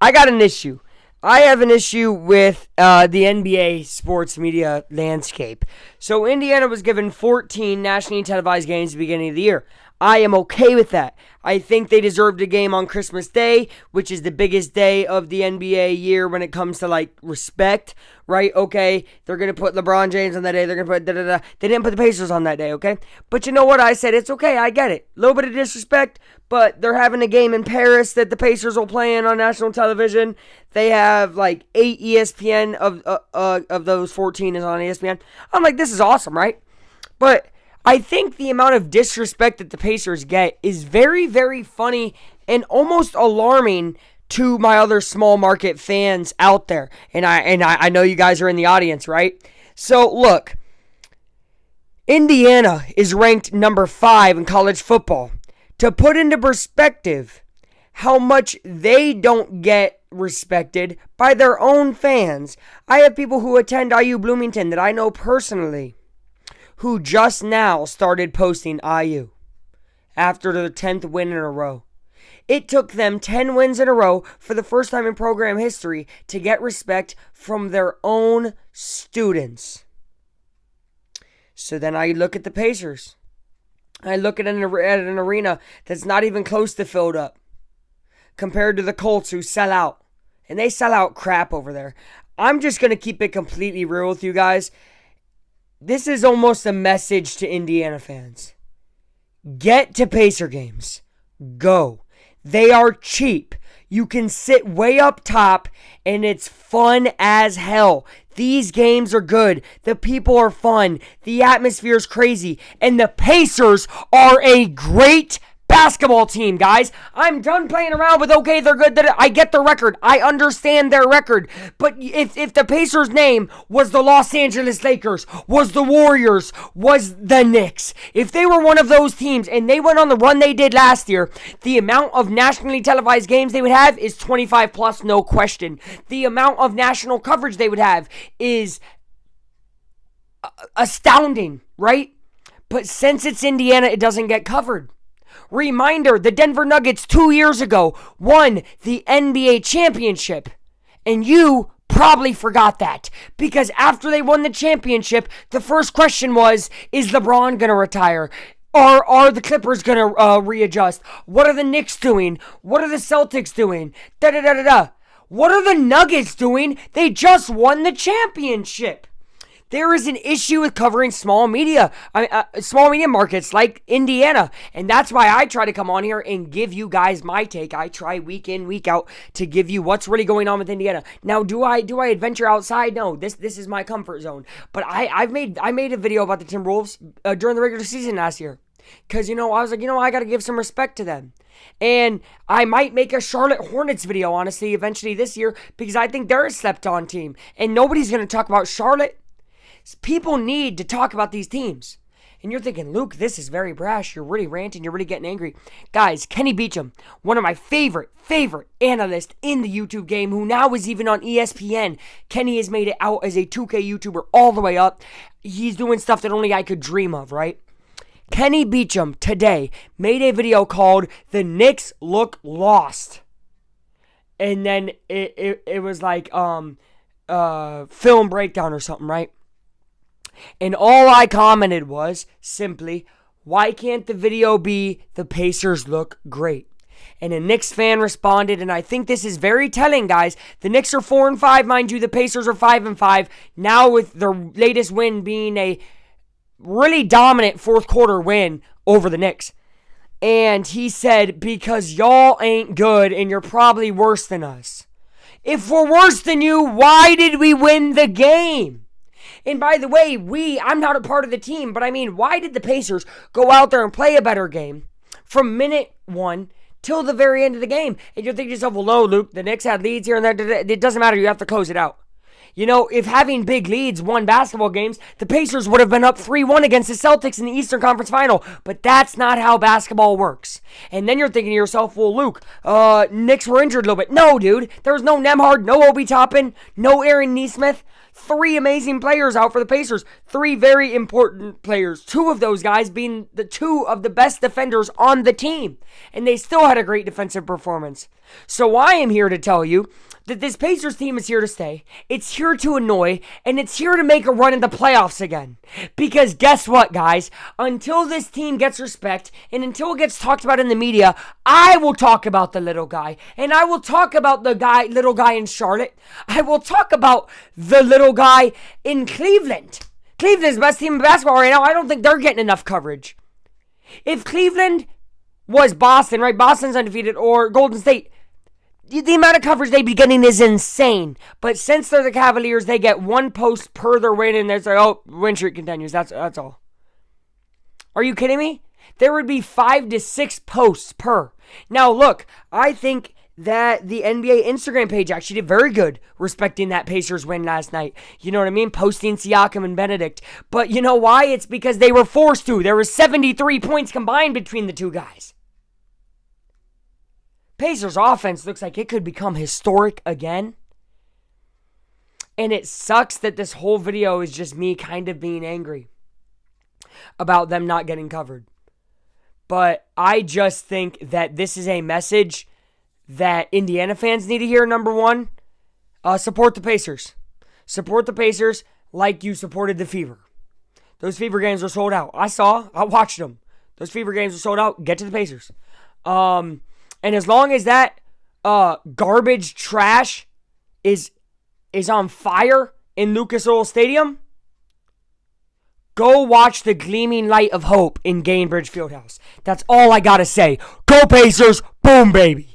I got an issue. I have an issue with the NBA sports media landscape. So Indiana was given 14 nationally televised games at the beginning of the year. I am okay with that. I think they deserved a game on Christmas Day, which is the biggest day of the NBA year when it comes to like respect, right? Okay, they're going to put LeBron James on that day. They're going to put da-da-da. They didn't put the Pacers on that day, okay? But you know what? I said it's okay. I get it. A little bit of disrespect, but they're having a game in Paris that the Pacers will play in on national television. They have like 8 ESPN of those 14 is on ESPN. I'm like, this is awesome, right? But I think the amount of disrespect that the Pacers get is very, very funny and almost alarming to my other small market fans out there. And I know you guys are in the audience, right? So look, Indiana is ranked number 5 in college football. To put into perspective how much they don't get respected by their own fans, I have people who attend IU Bloomington that I know personally who just now started posting IU after their 10th win in a row. It took them 10 wins in a row for the first time in program history to get respect from their own students. So then I look at the Pacers. I look at an arena that's not even close to filled up compared to the Colts who sell out. And they sell out crap over there. I'm just going to keep it completely real with you guys. This is almost a message to Indiana fans. Get to Pacer games. Go. They are cheap. You can sit way up top and it's fun as hell. These games are good. The people are fun. The atmosphere is crazy. And the Pacers are a great basketball team, guys. I'm done playing around with, okay, they're good. I get their record. I understand their record. But if the Pacers' name was the Los Angeles Lakers, was the Warriors, was the Knicks, if they were one of those teams and they went on the run they did last year, the amount of nationally televised games they would have is 25 plus, no question. The amount of national coverage they would have is astounding, right? But since it's Indiana, it doesn't get covered. Reminder, the Denver Nuggets 2 years ago won the NBA championship. And you probably forgot that. Because after they won the championship, the first question was, is LeBron going to retire? Are the Clippers going to readjust? What are the Knicks doing? What are the Celtics doing? Da-da-da-da-da. What are the Nuggets doing? They just won the championship. There is an issue with covering small media markets like Indiana. And that's why I try to come on here and give you guys my take. I try week in, week out to give you what's really going on with Indiana. Now, do I adventure outside? No, this is my comfort zone. But I made a video about the Timberwolves during the regular season last year. Because, I was like, I got to give some respect to them. And I might make a Charlotte Hornets video, honestly, eventually this year. Because I think they're a slept-on team. And nobody's going to talk about Charlotte. People need to talk about these teams. And you're thinking, Luke, this is very brash. You're really ranting. You're really getting angry. Guys, Kenny Beecham, one of my favorite analysts in the YouTube game, who now is even on ESPN. Kenny has made it out as a 2K YouTuber all the way up. He's doing stuff that only I could dream of, right? Kenny Beecham today made a video called "The Knicks Look Lost." And then it was like film breakdown or something, right? And all I commented was simply, why can't the video be the Pacers look great? And a Knicks fan responded, and I think this is very telling, guys. The Knicks are 4-5, mind you. The Pacers are 5-5. Now with their latest win being a really dominant fourth quarter win over the Knicks. And he said, because y'all ain't good and you're probably worse than us. If we're worse than you, why did we win the game? And by the way, I'm not a part of the team, but I mean, why did the Pacers go out there and play a better game from minute 1 till the very end of the game? And you're thinking to yourself, well, no, Luke, the Knicks had leads here and there. It doesn't matter. You have to close it out. If having big leads won basketball games, the Pacers would have been up 3-1 against the Celtics in the Eastern Conference Final. But that's not how basketball works. And then you're thinking to yourself, well, Luke, Knicks were injured a little bit. No, dude. There was no Nemhard, no Obi Toppin, no Aaron Nesmith. three amazing players out for the Pacers. Three very important players. Two of those guys being the two of the best defenders on the team. And they still had a great defensive performance. So I am here to tell you that this Pacers team is here to stay. It's here to annoy, and it's here to make a run in the playoffs again. Because guess what, guys? Until this team gets respect, and until it gets talked about in the media, I will talk about the little guy. And I will talk about the little guy in Charlotte. I will talk about the little guy in Cleveland. Cleveland's the best team in basketball right now. I don't think they're getting enough coverage. If Cleveland was Boston, right? Boston's undefeated, or Golden State, the amount of coverage they'd be getting is insane. But since they're the Cavaliers, they get one post per their win, and it's like, oh, win streak continues. That's all. Are you kidding me? There would be 5 to 6 posts per. Now, look, I think that the NBA Instagram page actually did very good respecting that Pacers win last night. You know what I mean? Posting Siakam and Benedict. But you know why? It's because they were forced to. There was 73 points combined between the two guys. Pacers offense looks like it could become historic again. And it sucks that this whole video is just me kind of being angry about them not getting covered. But I just think that this is a message that Indiana fans need to hear. Number one, support the Pacers. Support the Pacers like you supported the Fever. Those Fever games were sold out. I watched them. Those Fever games were sold out. Get to the Pacers. And as long as that garbage trash is on fire in Lucas Oil Stadium, go watch the gleaming light of hope in Gainbridge Fieldhouse. That's all I gotta say. Go Pacers! Boom, baby!